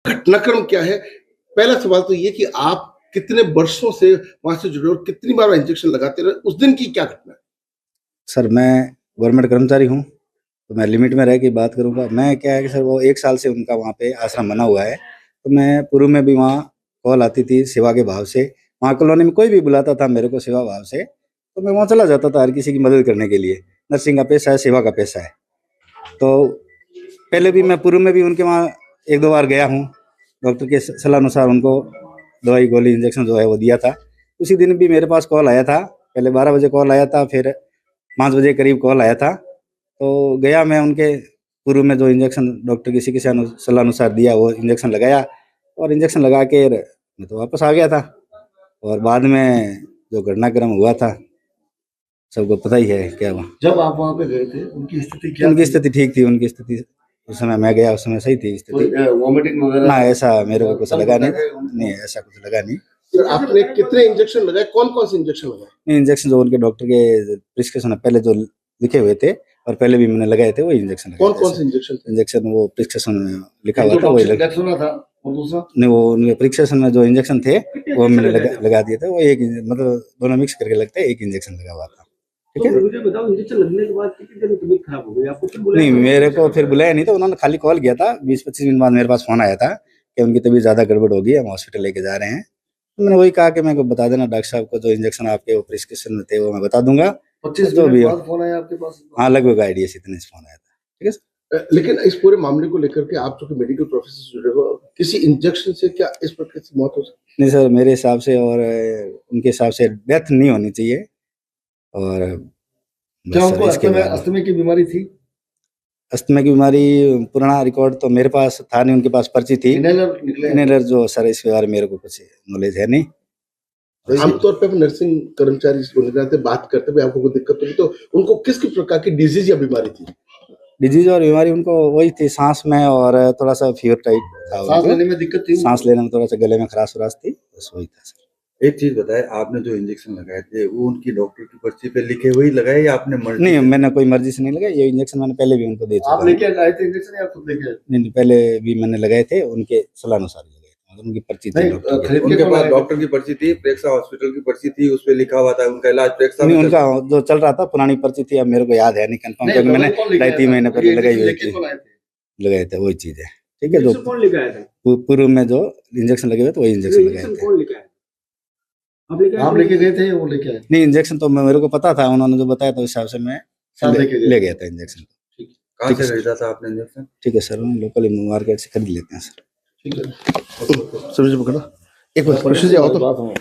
घटनाक्रम क्या है? पहला सवाल तो ये कि आप कितने वर्षों से वहां से जुड़े और कितनी बार इंजेक्शन लगाते रहे, उस दिन की क्या घटना है? सर मैं गवर्नमेंट कर्मचारी हूँ, तो मैं लिमिट में रह के बात करूँगा। मैं क्या है कि सर वो 1 साल से उनका वहाँ पे आश्रम बना हुआ है, तो मैं पूर्व में भी वहाँ कॉल आती थी सेवा के भाव से। वहाँ कॉलोनी में कोई भी बुलाता था मेरे को सेवा भाव से, तो मैं वहाँ चला जाता था हर किसी की मदद करने के लिए। नर्सिंग का पेशा है, सेवा का पेशा है। तो पहले भी मैं पूर्व में भी उनके वहाँ 1-2 बार गया हूँ। डॉक्टर के सलाह अनुसार उनको दवाई गोली इंजेक्शन जो है वो दिया था। उसी दिन भी मेरे पास कॉल आया था। पहले 12 बजे कॉल आया था, फिर 5 बजे करीब कॉल आया था। तो गया मैं उनके पूर्व में जो इंजेक्शन डॉक्टर की चिकित्सा सलाह अनुसार दिया वो इंजेक्शन लगाया, और इंजेक्शन लगा के मैं तो वापस आ गया था। और बाद में जो घटनाक्रम हुआ था सबको पता ही है क्या हुआ। जब आप वहां पे गए थे उनकी स्थिति क्या उनकी थी? स्थिति ठीक थी, उनकी स्थिति उस समय मैं गया उस समय सही थी स्थिति। वॉमिटिंग वगैरह ना ऐसा मेरे को कुछ लगा नहीं, ऐसा कुछ लगा नहीं। फिर आपने कितने इंजेक्शन लगाए, कौन कौन से इंजेक्शन लगाए? इंजेक्शन जो उनके डॉक्टर के प्रिस्क्रिप्शन पहले जो लिखे हुए थे और पहले भी मैंने लगाए थे वो इंजेक्शन लगाए कौन थे। कौन से इंजेक्शन थे? इंजेक्शन वो प्रिस्क्रिप्शन में लिखा हुआ था वही लगा। सुना था और दूसरा नहीं, वो उनके प्रिस्क्रिप्शन में जो इंजेक्शन थे वो मैंने लगा दिए थे। वो एक मतलब दोनों मिक्स करके लगते हैं, एक इंजेक्शन लगा हुआ था। ठीक है, तो मुझे बताओ इंजेक्शन लगने के बाद कितनी देर में तबीयत खराब हो गई? आपको फिर बुलाया? नहीं मेरे को फिर बुलाया नहीं, तो उन्होंने खाली कॉल किया था। 20-25 मिनट बाद मेरे पास फोन आया था कि उनकी तबीयत ज्यादा गड़बड़ हो गई है, हम हॉस्पिटल लेके जा रहे हैं। तो मैंने वही कहा कि मेरे को बता देना डॉक्टर साहब को, जो इंजेक्शन आपके वो प्रिस्क्रिप्शन में थे वो मैं बता दूंगा। 25 जो भी मिनट हो। बाद फोन आया आपके पास? हाँ, लगभग आइडिया इतने से फोन आया था। ठीक है सर। लेकिन इस पूरे मामले को लेकर के आप जो मेडिकल प्रोफेशन से जुड़े हो, किसी इंजेक्शन से क्या इस प्रकार की मौत हो सकती? नहीं सर, मेरे हिसाब से और उनके हिसाब से डेथ नहीं होनी चाहिए। और क्या उनको अस्थमा की बीमारी थी? अस्थमा की बीमारी पुराना रिकॉर्ड तो मेरे पास था नहीं, उनके पास पर्ची थी। इनहेलर जो सर इसके बारे में मेरे को कुछ नॉलेज है नहीं। आमतौर पे नर्सिंग कर्मचारी से बात करते हुए आपको कोई दिक्कत होगी तो उनको किस प्रकार की डिजीज या बीमारी थी? डिजीज और बीमारी उनको वही थी, सांस में और थोड़ा सा फीवर टाइप था। सांस लेने में दिक्कत थी? सांस लेने में थोड़ा सा गले में खराश वराश थी, बस वही था सर। एक चीज बताए, आपने जो इंजेक्शन लगाए थे वो उनकी डॉक्टर की पर्ची पे लिखे हुए लगाए या आपने मर्जी? नहीं, मैंने कोई मर्जी से नहीं लगाया। ये इंजेक्शन मैंने पहले भी उनको दे चुका। आप लेके आए थे इंजेक्शन या खुद लेके आए? नहीं, पहले भी मैंने लगाए थे, उनके सलाह अनुसार लगाए थे, मतलब उनकी पर्ची थी डॉक्टर की। उनके पास डॉक्टर की पर्ची थी, प्रेक्षा हॉस्पिटल की पर्ची थी, उस पे लिखा हुआ था उनका इलाज प्रेक्षा नहीं, उनका जो चल रहा था पुरानी पर्ची थी, अब मेरे को याद है नहीं कंफर्म, क्योंकि मैंने 2-3 महीने पहले लगाई हुई थी। लगाए थे वही चीज है। ठीक है, जो कौन लेके आया था? पूर्व में जो इंजेक्शन लगे हुए थे वही इंजेक्शन लगाए थे। कौन लेके आया? आप लेके गए थे, वो लेके आए? नहीं, इंजेक्शन तो मेरे को पता था, उन्होंने जो बताया था उस हिसाब से मैं ले गया था इंजेक्शन। कहाँ से खरीदा था आपने इंजेक्शन? ठीक है सर, लोकल मार्केट से खरीद लेते हैं सर। ठीक है, समझ पकड़ा एक बार आओ तो।